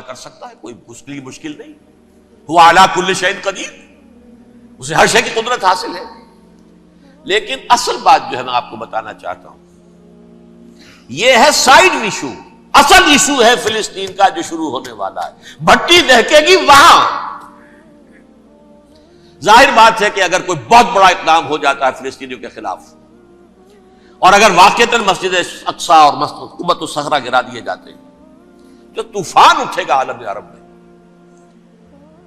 کر سکتا ہے، کوئی اس کے لیے مشکل نہیں. وہ اعلیٰ کل شیء قدیر، اسے ہر شے کی قدرت حاصل ہے. لیکن اصل بات جو ہے میں آپ کو بتانا چاہتا ہوں، یہ ہے سائیڈ ایشو. اصل ایشو ہے فلسطین کا جو شروع ہونے والا ہے. بھٹی دہکے گی وہاں. ظاہر بات ہے کہ اگر کوئی بہت بڑا اقدام ہو جاتا ہے فلسطینیوں کے خلاف، اور اگر واقعتاً مسجد اقصی اور قبۃ الصخرہ گرا دیے جاتے ہیں، جو طوفان اٹھے گا عالم عرب میں،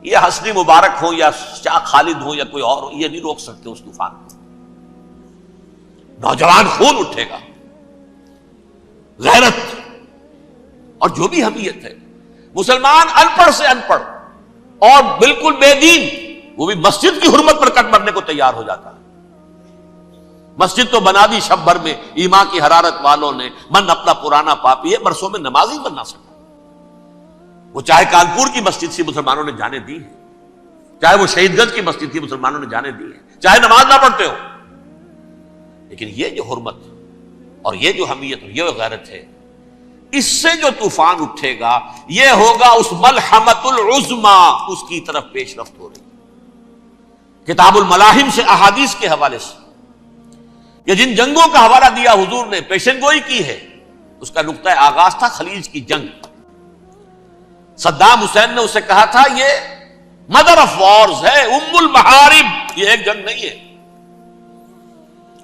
یہ حسنی مبارک ہو یا شاہ خالد ہو یا کوئی اور ہو، یہ نہیں روک سکتے اس طوفان کو. نوجوان خون اٹھے گا، غیرت اور جو بھی حمیت ہے. مسلمان ان پڑھ سے ان پڑھ اور بالکل بے دین، وہ بھی مسجد کی حرمت پر کٹ مرنے کو تیار ہو جاتا ہے. مسجد تو بنا دی شب بھر میں ایمان کی حرارت والوں نے، من اپنا پرانا پاپی ہے، برسوں میں نماز ہی بن نہ سکا. وہ چاہے کانپور کی مسجد سے مسلمانوں نے جانے دی ہے، چاہے وہ شہید گنج کی مسجد تھی مسلمانوں نے جانے دی ہے، چاہے نماز نہ پڑھتے ہو. لیکن یہ جو حرمت اور یہ جو حمیت اور یہ غیرت ہے، اس سے جو طوفان اٹھے گا یہ ہوگا اس ملحمۃ العظما، اس کی طرف پیش رفت ہو رہی. کتاب الملاحم سے احادیث کے حوالے سے کہ جن جنگوں کا حوالہ دیا حضور نے، پیشن گوئی کی ہے، اس کا نقطہ آغاز تھا خلیج کی جنگ. صدام حسین نے اسے کہا تھا یہ مدر آف وارز ہے، ام المحارب، یہ ایک جنگ نہیں ہے.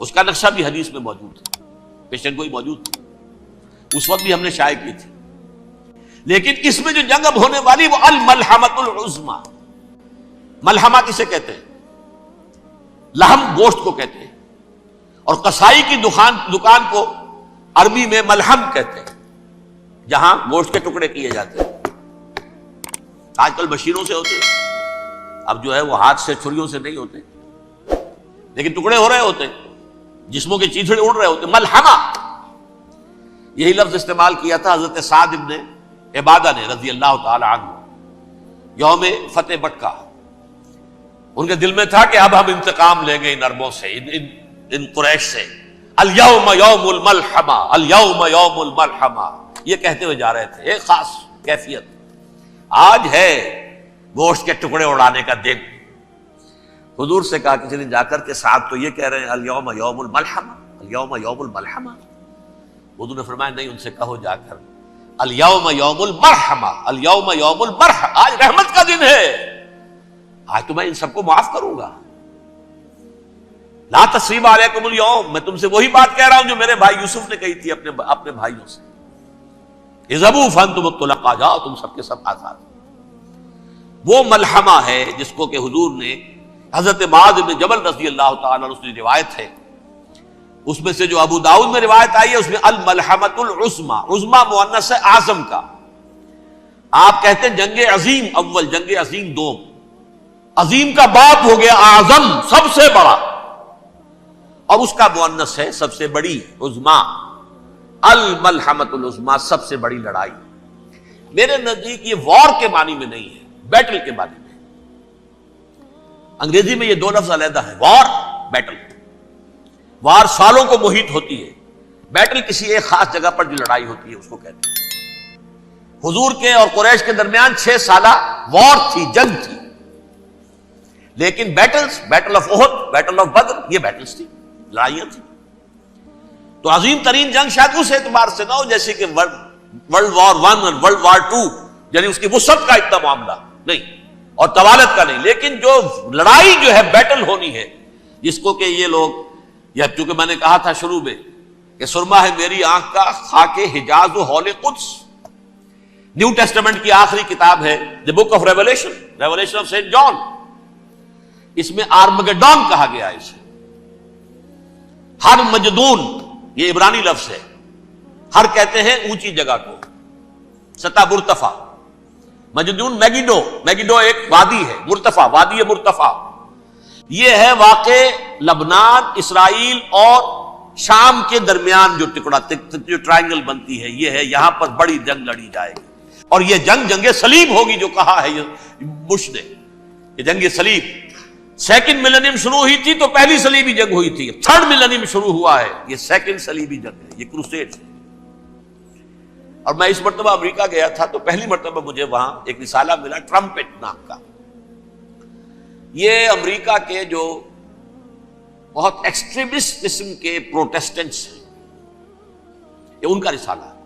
اس کا نقشہ بھی حدیث میں موجود ہے، پیشن گوئی موجود تھی، اس وقت بھی ہم نے شائع کی تھی. لیکن اس میں جو جنگ اب ہونے والی وہ الملحمۃ العظما. ملحمہ کسے کہتے ہیں؟ لحم گوشت کو کہتے ہیں، اور قصائی کی دکان کو عربی میں ملحم کہتے ہیں، جہاں گوشت کے ٹکڑے کیے جاتے ہیں. آج کل مشینوں سے ہوتے ہیں، اب جو ہے وہ ہاتھ سے چھریوں سے نہیں ہوتے، لیکن ٹکڑے ہو رہے ہوتے ہیں، جسموں کے چیتھڑے اڑ رہے ہوتے ہیں. ملحمہ، یہی لفظ استعمال کیا تھا حضرت سعد ابن عبادہ نے رضی اللہ تعالی عنہ یوم فتح مکہ. ان کے دل میں تھا کہ اب ہم انتقام لیں گے ان عربوں سے، ان قریش سے. الیوم یوم الملحمہ، الیوم یوم الملحمہ، یہ کہتے ہوئے جا رہے تھے. ایک خاص کیفیت، آج ہے گوشت کے ٹکڑے اڑانے کا دن. حضور سے کہا کسی نے جا کر کے ساتھ تو یہ کہہ رہے ہیں الیوم یوم الملحمہ، الیوم یوم الملحمہ. حضور نے فرمایا نہیں، ان سے کہو جا کر الیوم یوم المرحمہ، الیوم یوم المرحمہ، آج رحمت کا دن ہے، آج تو میں ان سب کو معاف کروں گا. لا تثریب علیکم اليوم، میں تم سے وہی بات کہہ رہا ہوں جو میرے بھائی یوسف نے کہی تھی اپنے بھائیوں سے. اذهبوا فانتم الطلقاء، جاؤ تم سب کے سب آزاد. وہ ملحمہ ہے جس کو کہ حضور نے حضرت معاذ بن جبل رضی اللہ تعالیٰ عنہ کی روایت ہے، اس میں سے جو ابو داؤد میں روایت آئی ہے اس میں الملحمۃ العظما، عظما مؤنث ہے اعظم کا. آپ کہتے ہیں جنگ عظیم اول، جنگ عظیم دوم. عظیم کا باپ ہو گیا اعظم، سب سے بڑا، اور اس کا مؤنث ہے سب سے بڑی، عظما. الملحمۃ العظما، سب سے بڑی لڑائی. میرے نزدیک یہ وار کے معنی میں نہیں ہے، بیٹل کے معنی میں. انگریزی میں یہ دو لفظ علیحدہ ہیں، وار، بیٹل. وار سالوں کو محیط ہوتی ہے، بیٹل کسی ایک خاص جگہ پر جو لڑائی ہوتی ہے اس کو کہتے ہیں. حضور کے اور قریش کے درمیان 6 سالہ وار تھی، جنگ تھی. لیکن battles, battle of Uhud, battle of Badr, یہ بیٹلز تھی، لڑائیاں تھی. تو عظیم ترین جنگ شاید اس اعتبار سے نہ ہو جیسے کہ ورلڈ وار 1 اور ورلڈ وار 2، یعنی اس کی وسعت کا اتنا معاملہ نہیں اور طوالت کا نہیں. لیکن جو لڑائی جو ہے بیٹل ہونی ہے، جس کو کہ یہ لوگ، یا چونکہ میں نے کہا تھا شروع میں کہ سرما ہے میری آنکھ کا خاک حجاز و حول قدس. نیو ٹیسٹمنٹ کی آخری کتاب ہے the book of revelation, revelation of saint John. اس میں آرمگڈون کہا گیا ہے اسے. ہر مجدون، یہ عبرانی لفظ ہے. ہر کہتے ہیں اونچی جگہ کو، سطح مرتفع. مجدون میگیڈو، میگیڈو ایک وادی ہے، مرتفع، وادی مرتفع. یہ ہے واقع لبنان، اسرائیل اور شام کے درمیان جو ٹکڑا، جو ٹرائنگل بنتی ہے، یہ ہے. یہاں پر بڑی جنگ لڑی جائے گی، اور یہ جنگ صلیب ہوگی جو کہا ہے بش نے. یہ جنگ صلیب 2nd ملینیم شروع ہوئی تھی تو پہلی صلیبی جنگ ہوئی تھی. 3rd ملینیم شروع ہوا ہے، یہ 2nd صلیبی جنگ ہے، یہ کروسیڈ ہے. اور میں اس مرتبہ امریکہ گیا تھا تو پہلی مرتبہ مجھے وہاں ایک رسالہ ملا ٹرمپٹ نام کا. یہ امریکہ کے جو بہت ایکسٹریمسٹ قسم کے پروٹیسٹنٹس ہیں، یہ ان کا رسالہ ہے،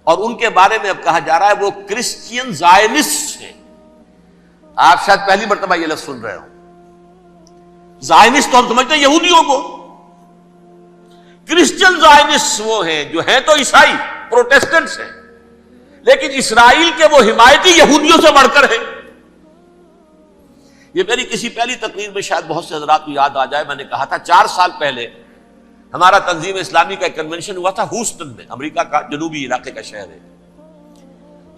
اور ان کے بارے میں اب کہا جا رہا ہے وہ کرسچین زائنسٹ ہیں. آپ شاید پہلی مرتبہ یہ لفظ سن رہے ہو. زائنسٹ تو ہم سمجھتے ہیں یہودیوں کو، کرسچین زائنسٹ وہ ہیں جو ہیں تو عیسائی پروٹیسٹنٹس ہیں، لیکن اسرائیل کے وہ حمایتی یہودیوں سے بڑھ کر ہیں. یہ میری کسی پہلی تقریر میں شاید بہت سے حضرات کو یاد آ جائے، میں نے کہا تھا 4 سال پہلے ہمارا تنظیم اسلامی کا ایک کنونشن ہوا تھا ہیوسٹن میں، امریکہ کا جنوبی علاقے کا شہر ہے.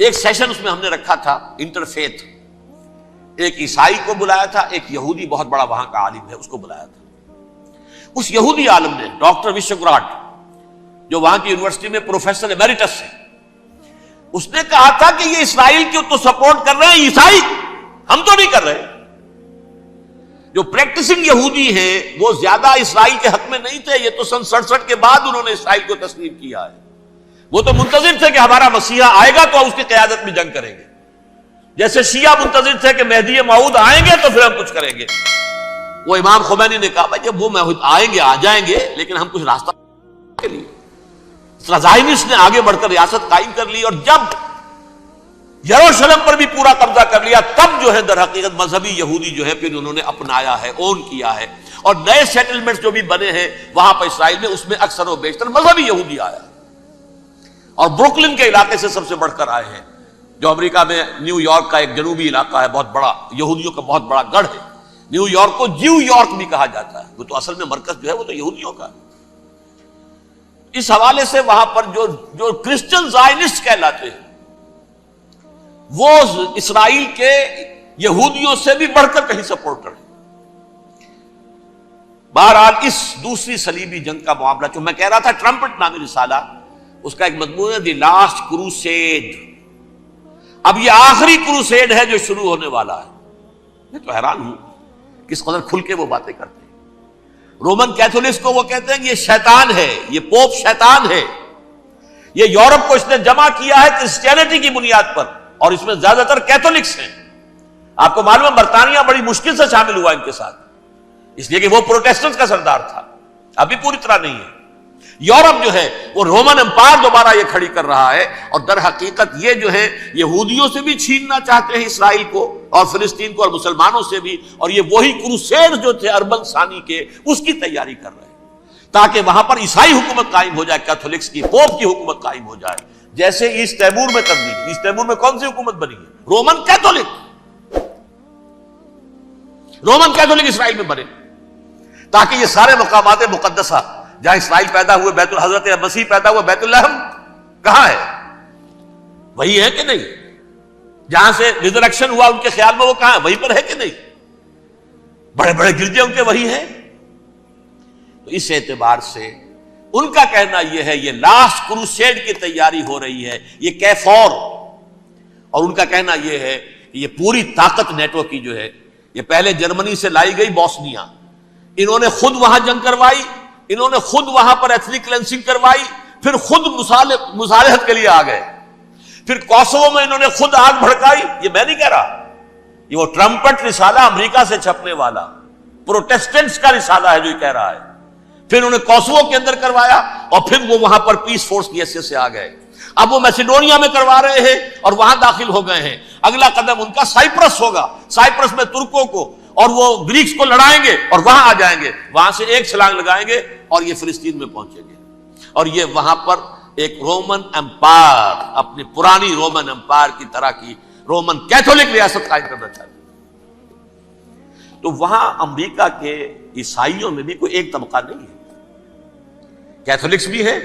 ایک سیشن اس میں ہم نے رکھا تھا انٹرفیتھ، ایک عیسائی کو بلایا تھا، ایک یہودی بہت بڑا وہاں کا عالم ہے اس کو بلایا تھا. اس یہودی عالم نے ڈاکٹر وشوگراٹ، جو وہاں کی یونیورسٹی میں پروفیسر ایمیریٹس ہے، اس نے کہا تھا کہ یہ اسرائیل کو تو سپورٹ کر رہے ہیں عیسائی، ہم تو نہیں کر رہے. جو پریکٹسنگ یہودی ہیں وہ زیادہ اسرائیل کے حق میں نہیں تھے، یہ تو سن 67 کے بعد انہوں نے اسرائیل کو تسلیم کیا ہے. وہ تو منتظر تھے کہ ہمارا مسیحا آئے گا تو اس کی قیادت میں جنگ کریں گے، جیسے شیعہ منتظر تھے کہ مہدی موعود آئیں گے تو پھر ہم کچھ کریں گے. وہ امام خمینی نے کہا بھائی جب وہ آئیں گے آ جائیں گے، لیکن ہم کچھ راستہ کے لیے. زائنسٹ نے آگے بڑھ کر ریاست قائم کر لی، اور جب یروشلم پر بھی پورا قبضہ کر لیا تب جو ہے در حقیقت مذہبی یہودی جو ہے پھر انہوں نے اپنایا ہے، اون کیا ہے، اور نئے سیٹلمنٹس جو بھی بنے ہیں وہاں پر اسرائیل میں اس میں اکثر و بیشتر مذہبی یہودی آیا، اور بروکلن کے علاقے سے سب سے بڑھ کر آئے ہیں، جو امریکہ میں نیو یارک کا ایک جنوبی علاقہ ہے، بہت بڑا یہودیوں کا بہت بڑا گڑھ ہے. نیو یارک کو جیو یارک بھی کہا جاتا ہے، وہ تو اصل میں مرکز جو ہے وہ تو یہودیوں کا ہے. اس حوالے سے وہاں پر جو کرسچن زائنسٹ کہلاتے ہیں وہ اسرائیل کے یہودیوں سے بھی بڑھ کر کہیں سپورٹر ہیں. بہرحال اس دوسری صلیبی جنگ کا معاملہ جو میں کہہ رہا تھا، ٹرمپٹ نامی رسالہ، اس کا ایک مضمون ہے دی لاسٹ کروسیڈ. اب یہ آخری کروسیڈ ہے جو شروع ہونے والا ہے. میں تو حیران ہوں کس قدر کھل کے وہ باتیں کرتے ہیں. رومن کیتھولکس کو وہ کہتے ہیں کہ یہ شیطان ہے، یہ پوپ شیطان ہے، یہ یورپ کو اس نے جمع کیا ہے کرسچینٹی کی بنیاد پر، اور اس میں زیادہ تر کیتھولکس ہیں. آپ کو معلوم ہے برطانیہ بڑی مشکل سے شامل ہوا ان کے ساتھ، اس لیے کہ وہ پروٹیسٹنٹ کا سردار تھا، ابھی پوری طرح نہیں ہے. یورپ جو ہے وہ رومن امپائر دوبارہ یہ کھڑی کر رہا ہے، اور در حقیقت یہ جو ہے یہودیوں سے بھی چھیننا چاہتے ہیں اسرائیل کو اور فلسطین کو اور مسلمانوں سے بھی، اور یہ وہی کروسیڈ جو تھے اربن ثانی کے اس کی تیاری کر رہے ہیں تاکہ وہاں پر عیسائی حکومت قائم ہو جائے، کیتھولکس کی پوپ کی حکومت قائم ہو جائے. جیسے ایسٹ تیمور میں تبدیلی، ایسٹ تیمور میں کون سی حکومت بنی ہے؟ Roman Catholic. رومن کیتھولک اسرائیل میں بنے تاکہ یہ سارے مقامات مقدسہ جہاں اسرائیل پیدا ہوئے، بیت حضرت مسیح پیدا ہوئے، بیت الحم کہاں ہے؟ وہی ہے کہ نہیں؟ جہاں سے ریزریکشن ہوا ان کے خیال میں وہ کہاں ہے؟ وہیں پر ہے کہ نہیں؟ بڑے بڑے گرجے ان کے وہی ہیں. تو اس اعتبار سے ان کا کہنا یہ ہے یہ لاسٹ کروسیڈ کی تیاری ہو رہی ہے، یہ کیفور. اور ان کا کہنا یہ ہے کہ یہ پوری طاقت نیٹو کی جو ہے، یہ پہلے جرمنی سے لائی گئی بوسنیا، انہوں نے خود وہاں جنگ کروائی، انہوں نے خود وہاں پر ایتھنک کلینسنگ کروائی، پھر خود مصالحت کے لیے آ گئے، پھر کوسوو میں انہوں نے خود آگ بھڑکائی. یہ میں نہیں کہہ رہا، یہ وہ ٹرمپٹ رسالہ امریکہ سے چھپنے والا پروٹیسٹنٹس کا رسالہ ہے جو یہ کہہ رہا ہے. پھر انہوں نے کوسوو کے اندر کروایا، اور پھر وہ وہاں پر پیس فورس کی حیثیت سے آ گئے. اب وہ میسیڈونیا میں کروا رہے ہیں اور وہاں داخل ہو گئے ہیں. اگلا قدم ان کا سائپرس ہوگا، سائپرس میں ترکوں کو اور وہ گریکس کو لڑائیں گے اور وہاں آ جائیں گے، وہاں سے ایک چھلانگ لگائیں گے اور یہ فلسطین میں پہنچیں گے، اور یہ وہاں پر ایک رومن امپائر، اپنی پرانی رومن امپائر کی طرح کی رومن کیتھولک ریاست قائم کرنا چاہتے ہیں. تو وہاں امریکہ کے عیسائیوں میں بھی کوئی ایک طبقہ نہیں ہے، کیتھولکس بھی ہے،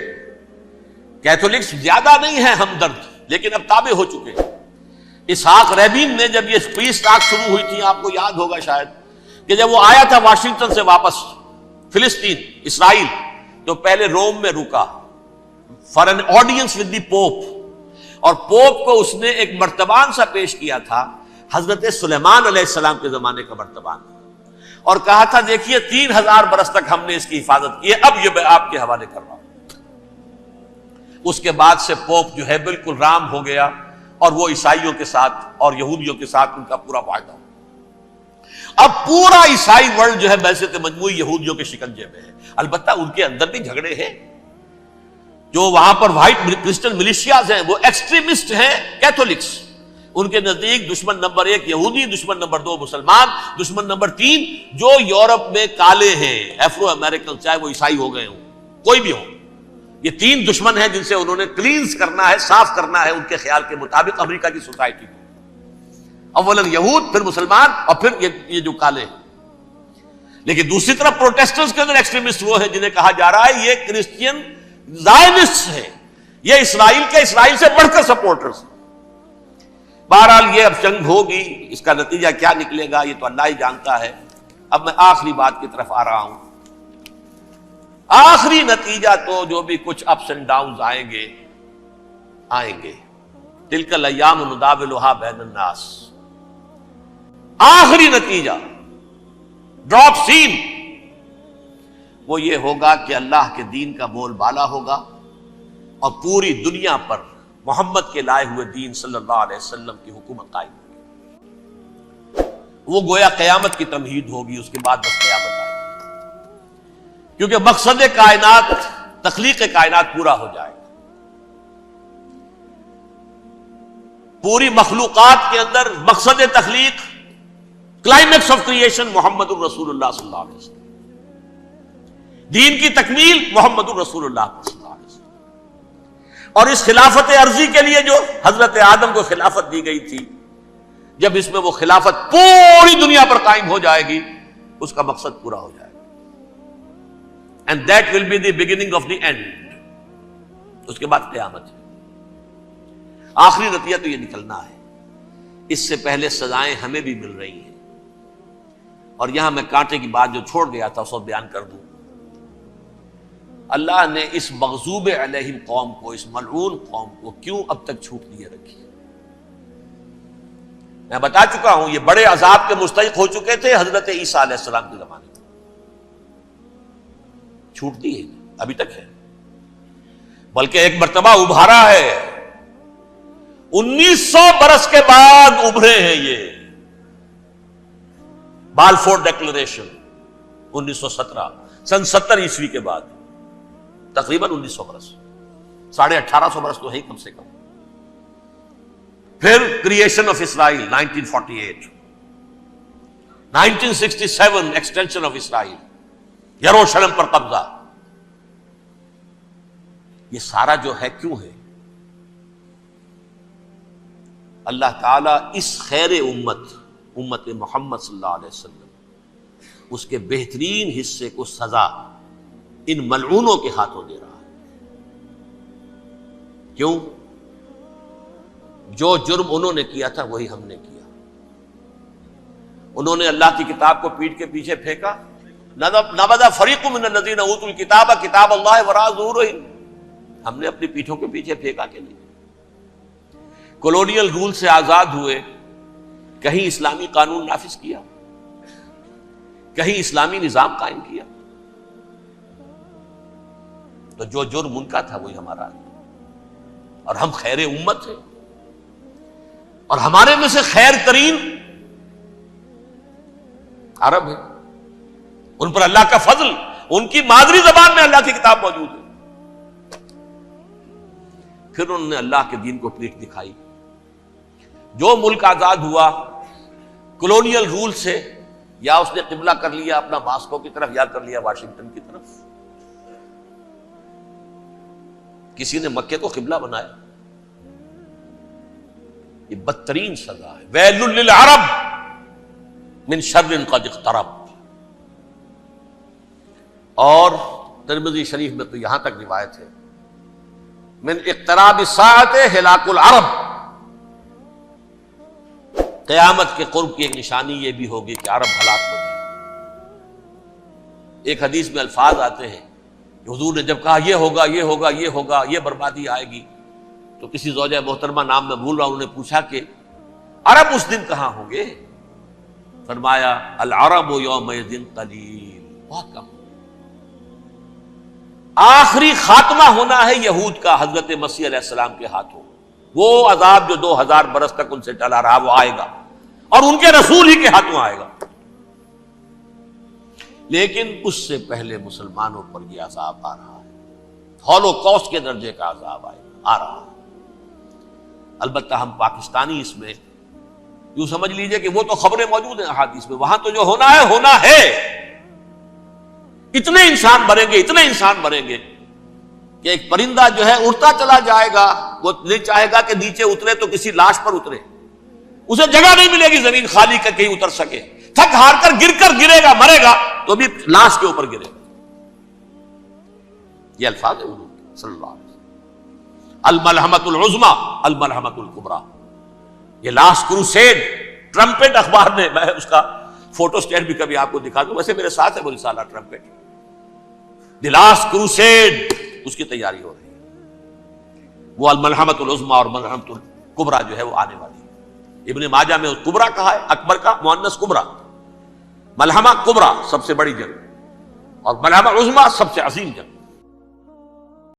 کیتھولکس زیادہ نہیں ہے ہمدرد، لیکن اب تابع ہو چکے ہیں. اسحاق ریبین نے جب یہ پیس ٹاک شروع ہوئی تھی، آپ کو یاد ہوگا شاید کہ جب وہ آیا تھا واشنگٹن سے واپس فلسطین اسرائیل، تو پہلے روم میں رکا for an audience with the Pope, اور پوپ کو اس نے ایک مرتبان سا پیش کیا تھا، حضرت سلیمان علیہ السلام کے زمانے کا مرتبان، اور کہا تھا دیکھیے 3000 برس تک ہم نے اس کی حفاظت کی ہے، اب یہ میں آپ کے حوالے کر رہا ہوں. اس کے بعد سے پوپ جو ہے بالکل رام ہو گیا اور وہ عیسائیوں کے ساتھ اور یہودیوں کے ساتھ ان کا پورا معاہدہ ہو. اب پورا عیسائی ورلڈ جو ہے بعثت مجموعی یہودیوں کے شکنجے میں ہے. البتہ ان کے اندر بھی جھگڑے ہیں. جو وہاں پر وائٹ کرسچن ملیشیاز ہیں وہ ایکسٹریمسٹ ہیں کیتھولکس. ان کے نزدیک دشمن نمبر 1 یہودی، دشمن نمبر 2 مسلمان، دشمن نمبر 3 جو یورپ میں کالے ہیں، ایفرو امریکن، چاہے وہ عیسائی ہو گئے ہوں کوئی بھی ہو. یہ 3 دشمن ہیں جن سے انہوں نے کلینز کرنا ہے، صاف کرنا ہے ان کے خیال کے مطابق امریکہ کی سوسائٹی کو. اولاً یہود، پھر مسلمان، اور پھر یہ جو کالے ہیں. لیکن دوسری طرف پروٹیسٹنٹس کے اندر ایکسٹریمسٹ وہ ہیں جنہیں کہا جا رہا ہے یہ کرسچین زائنسٹ ہیں، یہ اسرائیل سے بڑھ کر سپورٹرز. بہرحال یہ اب جنگ ہوگی، اس کا نتیجہ کیا نکلے گا یہ تو اللہ ہی جانتا ہے. اب میں آخری بات کی طرف آ رہا ہوں. آخری نتیجہ تو جو بھی کچھ اپس اینڈ ڈاؤنز آئیں گے. تلک الایام نداولھا بین الناس. آخری نتیجہ ڈراپ سین وہ یہ ہوگا کہ اللہ کے دین کا بول بالا ہوگا اور پوری دنیا پر محمد کے لائے ہوئے دین صلی اللہ علیہ وسلم کی حکومت قائم ہوگی. وہ گویا قیامت کی تمہید ہوگی، اس کے بعد بس قیامت آئے گی. کیونکہ مقصد کائنات، تخلیق کائنات پورا ہو جائے گا. پوری مخلوقات کے اندر مقصد تخلیق، کلائمیکس آف کریشن محمد الرسول اللہ صلی اللہ علیہ وسلم. دین کی تکمیل محمد الرسول اللہ صلی اللہ علیہ وسلم. اور اس خلافت عرضی کے لیے جو حضرت آدم کو خلافت دی گئی تھی، جب اس میں وہ خلافت پوری دنیا پر قائم ہو جائے گی اس کا مقصد پورا ہو جائے گا. And that will be the beginning of the end. اس کے بعد قیامت ہے. آخری نتیجہ تو یہ نکلنا ہے. اس سے پہلے سزائیں ہمیں بھی مل رہی ہیں. اور یہاں میں کانٹے کی بات جو چھوڑ گیا تھا اس کو بیان کر دوں. اللہ نے اس مغضوب علیہم قوم کو، اس ملعون قوم کو کیوں اب تک چھوٹ دیے رکھی؟ میں بتا چکا ہوں یہ بڑے عذاب کے مستحق ہو چکے تھے حضرت عیسیٰ علیہ السلام کے زمانے میں. چھوٹ دی ہے ابھی تک ہے، بلکہ ایک مرتبہ ابھارا ہے. 1900 برس کے بعد ابھرے ہیں یہ. بالفور ڈیکلریشن 1917 سن 70 عیسوی کے بعد، تقریباً 1900 برس، 1850 برس تو ہے کم سے کم. پھر creation of Israel 1948، 1967 extension of Israel, یروشلم پر قبضہ. یہ سارا جو ہے کیوں ہے؟ اللہ تعالیٰ اس خیر امت محمد صلی اللہ علیہ وسلم، اس کے بہترین حصے کو سزا ان ملعونوں کے ہاتھوں دے رہا ہے. کیوں؟ جو جرم انہوں نے کیا تھا وہی ہم نے کیا. انہوں نے اللہ کی کتاب کو پیٹھ کے پیچھے پھینکا. نبذ فریق من الذین اوتوا الکتاب کتاب اللہ وراء ظہورہم. ہم نے اپنی پیٹھوں کے پیچھے پھینکا کہ نہیں؟ کولونیل رول سے آزاد ہوئے، کہیں اسلامی قانون نافذ کیا، کہیں اسلامی نظام قائم کیا. تو جو جرم ان کا تھا وہی ہمارا ہے. اور ہم خیر امت ہیں، اور ہمارے میں سے خیر ترین عرب ہیں. ان پر اللہ کا فضل، ان کی مادری زبان میں اللہ کی کتاب موجود ہے. پھر انہوں نے اللہ کے دین کو پیٹھ دکھائی. جو ملک آزاد ہوا کولونیل رول سے، یا اس نے قبلہ کر لیا اپنا ماسکو کی طرف یا کر لیا واشنگٹن کی طرف. کسی نے مکے کو قبلہ بنایا. یہ بدترین سزا ہے. ویل للعرب من شر قد اقترب. اور ترمذی شریف میں تو یہاں تک روایت ہے من اقتراب الساعۃ ہلاک العرب. قیامت کے قرب کی ایک نشانی یہ بھی ہوگی کہ عرب ہلاک ہو جائے. ایک حدیث میں الفاظ آتے ہیں کہ حضور نے جب کہا یہ ہوگا یہ ہوگا یہ ہوگا یہ بربادی آئے گی، تو کسی زوجہ محترمہ نام میں بھول رہا ہوں، انہوں نے پوچھا کہ عرب اس دن کہاں ہوں گے؟ فرمایا العرب یومئذ قلیل، بہت کم. آخری خاتمہ ہونا ہے یہود کا حضرت مسیح علیہ السلام کے ہاتھوں. وہ عذاب جو 2000 برس تک ان سے ٹلا رہا وہ آئے گا اور ان کے رسول ہی کے ہاتھوں آئے گا. لیکن اس سے پہلے مسلمانوں پر یہ عذاب آ رہا ہے، ہولوکاسٹ کے درجے کا عذاب آ رہا ہے. البتہ ہم پاکستانی اس میں یوں سمجھ لیجئے کہ وہ تو خبریں موجود ہیں احادیث میں، وہاں تو جو ہونا ہے. اتنے انسان مریں گے کہ ایک پرندہ جو ہے اڑتا چلا جائے گا، وہ نہیں چاہے گا کہ نیچے اترے تو کسی لاش پر اترے، اسے جگہ نہیں ملے گی زمین خالی کر کہیں اتر سکے، تھک ہار کر گرے گا، مرے گا تو بھی لاش کے اوپر گرے گا. یہ الفاظ ہیں صلی اللہ علیہ وسلم. الملحمۃ العظمی الملحمۃ الکبریٰ. یہ لاسٹ کروسیڈ ٹرمپٹ اخبار نے، میں اس کا فوٹو اسٹیٹ بھی کبھی آپ کو دکھا دوں، ویسے میرے ساتھ ہے وہ رسالہ ٹرمپٹ. دی لاسٹ کروسیڈ اس کی تیاری ہو رہی ہے. وہ الملحمۃ العظمی اور ملحمۃ الکبریٰ جو ہے وہ آنے والی ہے. ابن ماجہ میں کبریٰ کہا ہے، اکبر کا مؤنث کبریٰ. ملحمہ کبریٰ سب سے بڑی جنگ اور ملحمہ عظمی سب سے عظیم جنگ.